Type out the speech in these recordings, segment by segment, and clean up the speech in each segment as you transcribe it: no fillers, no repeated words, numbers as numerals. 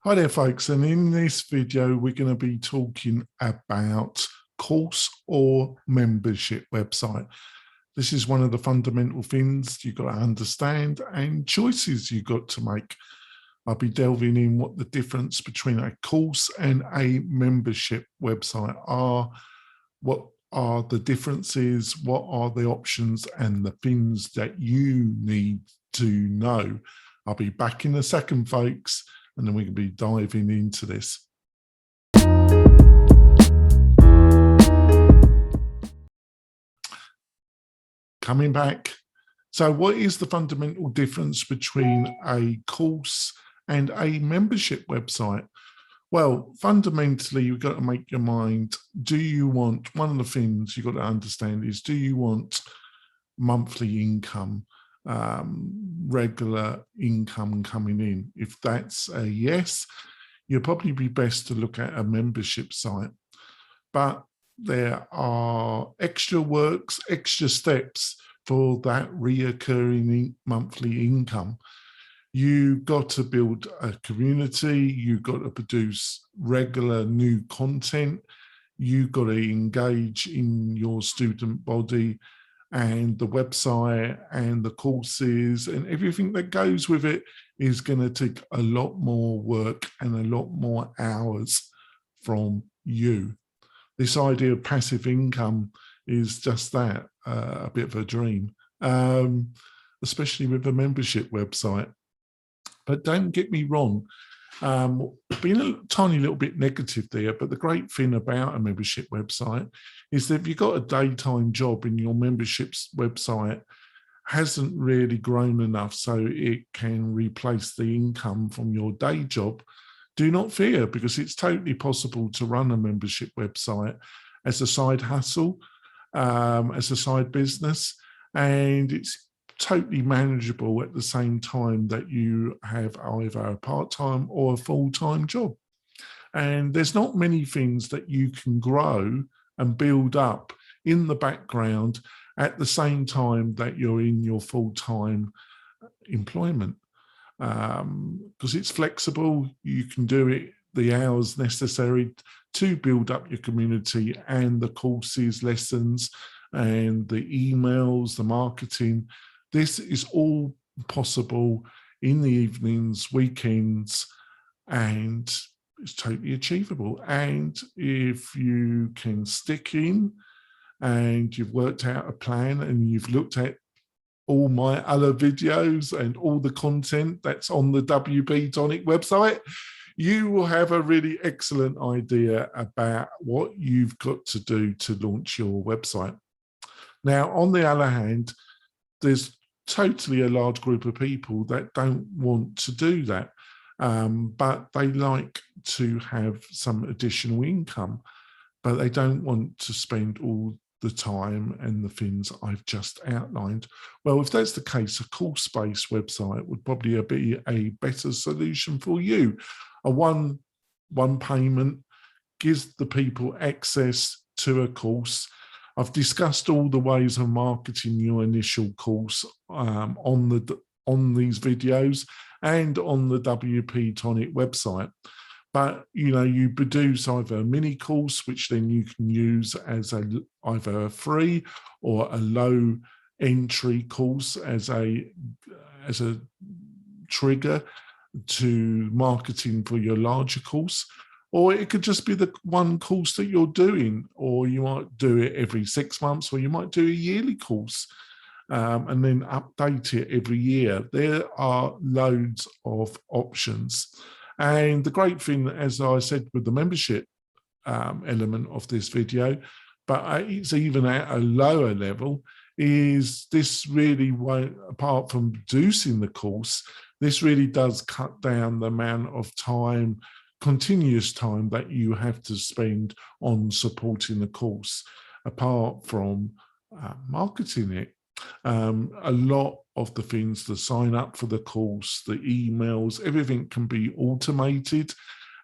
Hi there, folks, and in this video we're going to be talking about course or membership website. This is one of the fundamental things you've got to understand and choices you've got to make. I'll be delving in what the difference between a course and a membership website are, what are the differences, what are the options and the things that you need to know. I'll be back in a second, folks, and then we can be diving into this. Coming back. So what is the fundamental difference between a course and a membership website? Well, fundamentally, you've got to make your mind, do you want, one of the things you've got to understand is, do you want monthly income, regular income coming in? If that's a yes, you'll probably be best to look at a membership site. But there are extra works, extra steps for that reoccurring monthly income. You've got to build a community, you've got to produce regular new content, you've got to engage in your student body and the website and the courses and everything that goes with it is going to take a lot more work and a lot more hours from you. This idea of passive income is just that, a bit of a dream, especially with a membership website. But don't get me wrong, being a tiny little bit negative there, but the great thing about a membership website is that if you've got a daytime job and your membership's website hasn't really grown enough so it can replace the income from your day job, do not fear, because it's totally possible to run a membership website as a side hustle, as a side business, and it's totally manageable at the same time that you have either a part-time or a full-time job. And there's not many things that you can grow and build up in the background at the same time that you're in your full-time employment. Because it's flexible, you can do it the hours necessary to build up your community and the courses, lessons, and the emails, the marketing. This is all possible in the evenings, weekends, and it's totally achievable. And if you can stick in and you've worked out a plan and you've looked at all my other videos and all the content that's on the WP-Tonic website, you will have a really excellent idea about what you've got to do to launch your website. Now, on the other hand, there's totally a large group of people that don't want to do that, but they like to have some additional income, but they don't want to spend all the time and the things I've just outlined. Well, if that's the case, a course-based website would probably be a better solution for you. A one payment gives the people access to a course. I've discussed all the ways of marketing your initial course on these videos and on the WP-Tonic website. But, you know, you produce either a mini course, which then you can use as either a free or a low entry course as a trigger to marketing for your larger course. Or it could just be the one course that you're doing, or you might do it every 6 months, or you might do a yearly course and then update it every year. There are loads of options. And the great thing, as I said, with the membership element of this video, but it's even at a lower level, is this really won't, apart from producing the course, this really does cut down the amount of time, continuous time that you have to spend on supporting the course, apart from marketing it. A lot of the things, the sign up for the course, the emails, everything can be automated,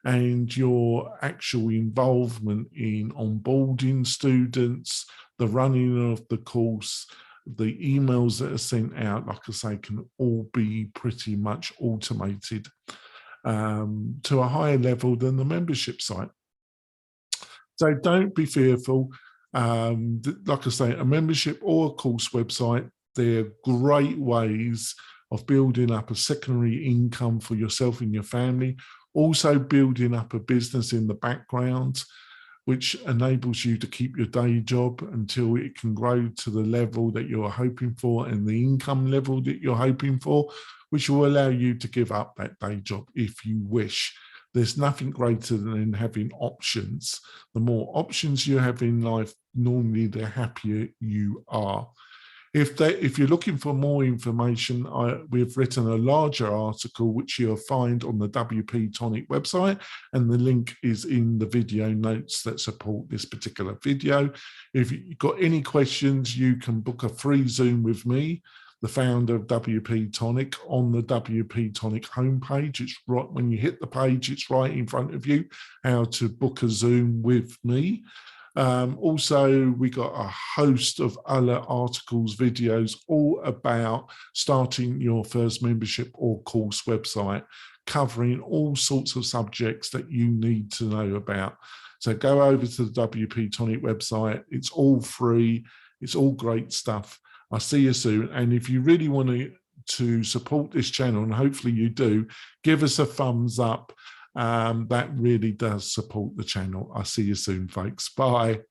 and your actual involvement in onboarding students, the running of the course, the emails that are sent out, like I say, can all be pretty much automated. to a higher level than the membership site. So don't be fearful. Like I say, a membership or a course website, they're great ways of building up a secondary income for yourself and your family, also building up a business in the background, which enables you to keep your day job until it can grow to the level that you're hoping for and the income level that you're hoping for, which will allow you to give up that day job if you wish. There's nothing greater than having options. The more options you have in life, normally the happier you are. If you're looking for more information, we've written a larger article which you'll find on the WP-Tonic website, and the link is in the video notes that support this particular video. If you've got any questions, you can book a free Zoom with me, the founder of WP-Tonic, on the WP-Tonic homepage. It's right when you hit the page, it's right in front of you, how to book a Zoom with me. Also, we got a host of other articles, videos, all about starting your first membership or course website, covering all sorts of subjects that you need to know about. So go over to the WP-Tonic website. It's all free. It's all great stuff. I'll see you soon. And if you really want to support this channel, and hopefully you do, give us a thumbs up. That really does support the channel. I'll see you soon, folks. Bye.